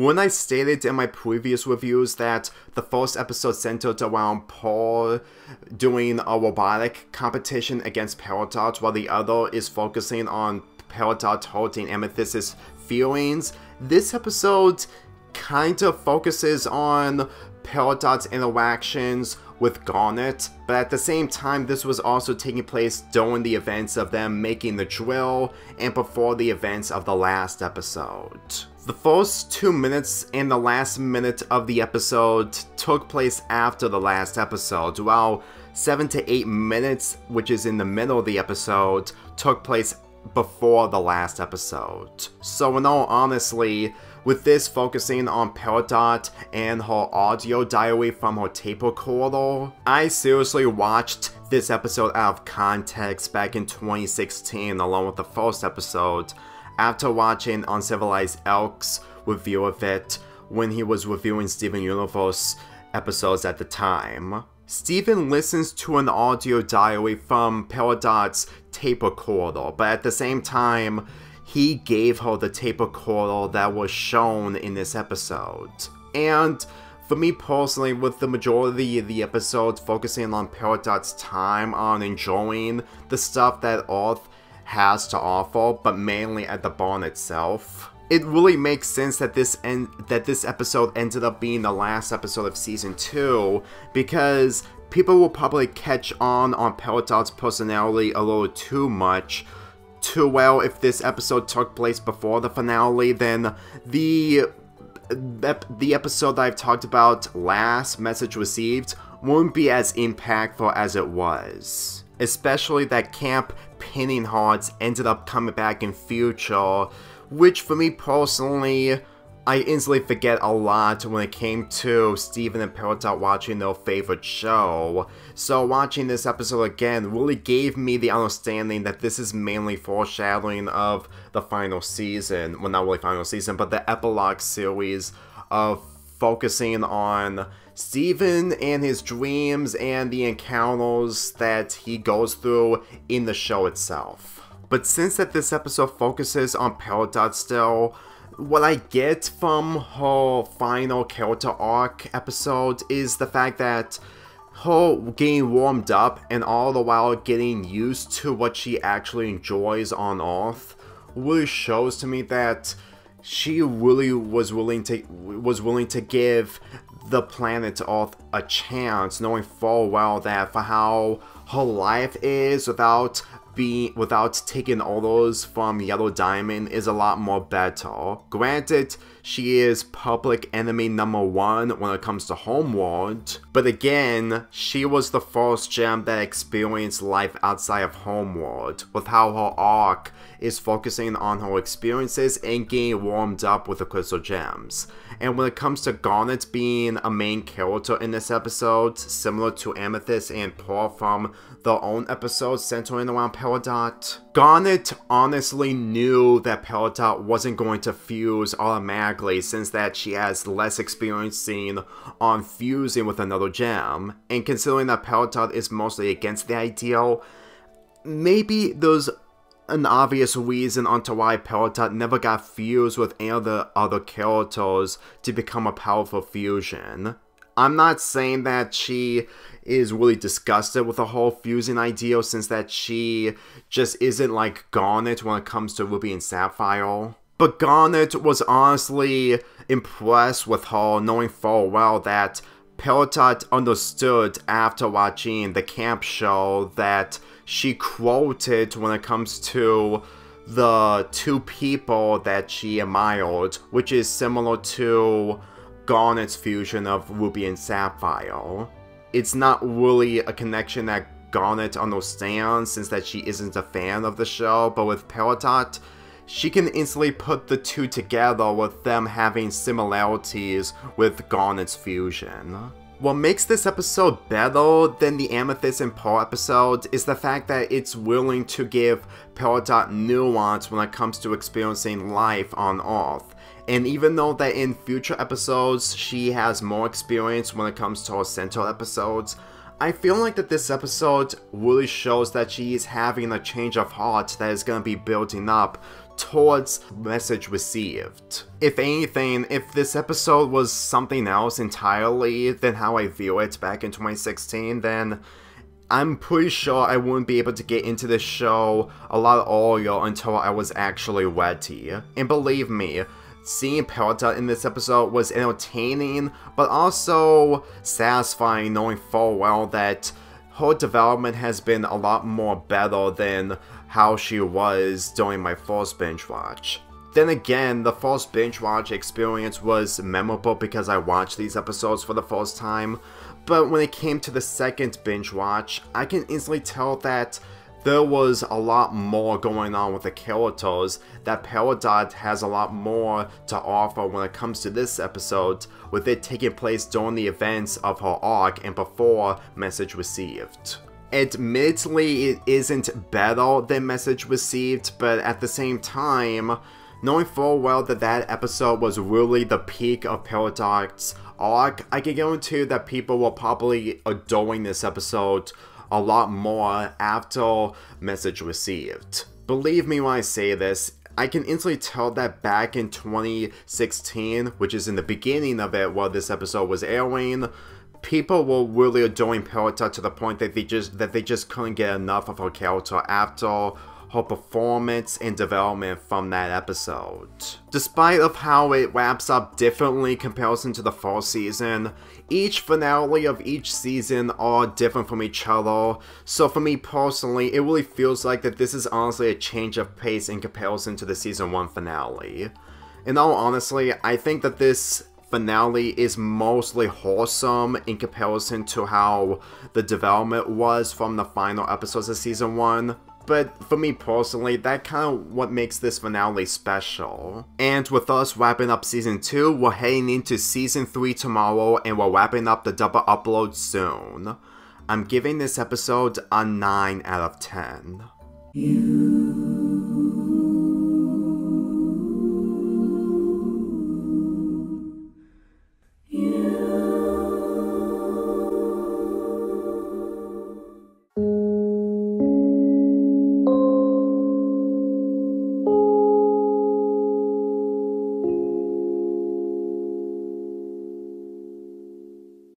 When I stated in my previous reviews that the first episode centered around Paul doing a robotic competition against Peridot, while the other is focusing on Peridot hurting Amethyst's feelings, this episode kind of focuses on Peridot's interactions with Garnet, but at the same time this was also taking place during the events of them making the drill and before the events of the last episode. The first 2 minutes and the last minute of the episode took place after the last episode, while 7 to 8 minutes, which is in the middle of the episode, took place before the last episode. So in all honesty, with this focusing on Peridot and her audio diary from her tape recorder, I seriously watched this episode out of context back in 2016 along with the first episode, after watching Uncivilized Elk's review of it when he was reviewing Steven Universe episodes at the time. Steven listens to an audio diary from Peridot's tape recorder, but at the same time, he gave her the tape recorder that was shown in this episode. And for me personally, with the majority of the episodes focusing on Peridot's time on enjoying the stuff that Earth has to offer, but mainly at the barn itself, it really makes sense that this episode ended up being the last episode of Season 2, because people will probably catch on Peridot's personality a little too much. Too well, if this episode took place before the finale, then the episode that I've talked about last, Message Received, won't be as impactful as it was. Especially that Camp Pinning Hearts ended up coming back in future, which for me personally, I instantly forget a lot when it came to Steven and Peridot watching their favorite show. So watching this episode again really gave me the understanding that this is mainly foreshadowing of the final season. Well, not really final season, but the epilogue series of focusing on Steven and his dreams and the encounters that he goes through in the show itself. But since that this episode focuses on Peridot still, what I get from her final character arc episode is the fact that her getting warmed up and all the while getting used to what she actually enjoys on Earth really shows to me that she really was willing to give the planet Earth a chance, knowing full well that for how her life is without taking orders from Yellow Diamond is a lot more better. Granted, she is public enemy #1 when it comes to Homeworld, but again, she was the first gem that experienced life outside of Homeworld, with how her arc is focusing on her experiences and getting warmed up with the crystal gems. And when it comes to Garnet being a main character in this episode, similar to Amethyst and Pearl from their own episodes centering around Peridot, Garnet honestly knew that Peridot wasn't going to fuse automatically, since that she has less experience on fusing with another gem, and considering that Peridot is mostly against the ideal, maybe there's an obvious reason onto why Peridot never got fused with any of the other characters to become a powerful fusion. I'm not saying that she is really disgusted with the whole fusing ideal, since that she just isn't like Garnet when it comes to Ruby and Sapphire. But Garnet was honestly impressed with her, knowing full well that Peridot understood after watching the camp show that she quoted when it comes to the two people that she admired, which is similar to Garnet's fusion of Ruby and Sapphire. It's not really a connection that Garnet understands, since that she isn't a fan of the show, but with Peridot, she can instantly put the two together with them having similarities with Garnet's fusion. What makes this episode better than the Amethyst and Pearl episode is the fact that it's willing to give Peridot nuance when it comes to experiencing life on Earth. And even though that in future episodes she has more experience when it comes to her central episodes, I feel like that this episode really shows that she is having a change of heart that is going to be building up towards message received. If anything, if this episode was something else entirely than how I view it back in 2016, then I'm pretty sure I wouldn't be able to get into this show a lot earlier until I was actually ready. And believe me, seeing Peridot in this episode was entertaining, but also satisfying knowing full well that her development has been a lot more better than how she was during my first binge watch. Then again, the first binge watch experience was memorable because I watched these episodes for the first time, but when it came to the second binge watch, I can instantly tell that there was a lot more going on with the characters, that Peridot has a lot more to offer when it comes to this episode, with it taking place during the events of her arc and before Message Received. Admittedly, it isn't better than Message Received, but at the same time, knowing full well that that episode was really the peak of Peridot's arc, I can guarantee that people were probably adoring this episode a lot more after Message Received. Believe me when I say this, I can instantly tell that back in 2016, which is in the beginning of it while this episode was airing, people were really adoring Peridot to the point that they just couldn't get enough of her character after her performance and development from that episode. Despite of how it wraps up differently in comparison to the first season, each finale of each season are different from each other, so for me personally, it really feels like that this is honestly a change of pace in comparison to the season 1 finale. In all honesty, I think that this finale is mostly wholesome in comparison to how the development was from the final episodes of season 1. But for me personally, that kind of what makes this finale special. And with us wrapping up season 2, we're heading into season 3 tomorrow and we're wrapping up the double upload soon. I'm giving this episode a 9 out of 10.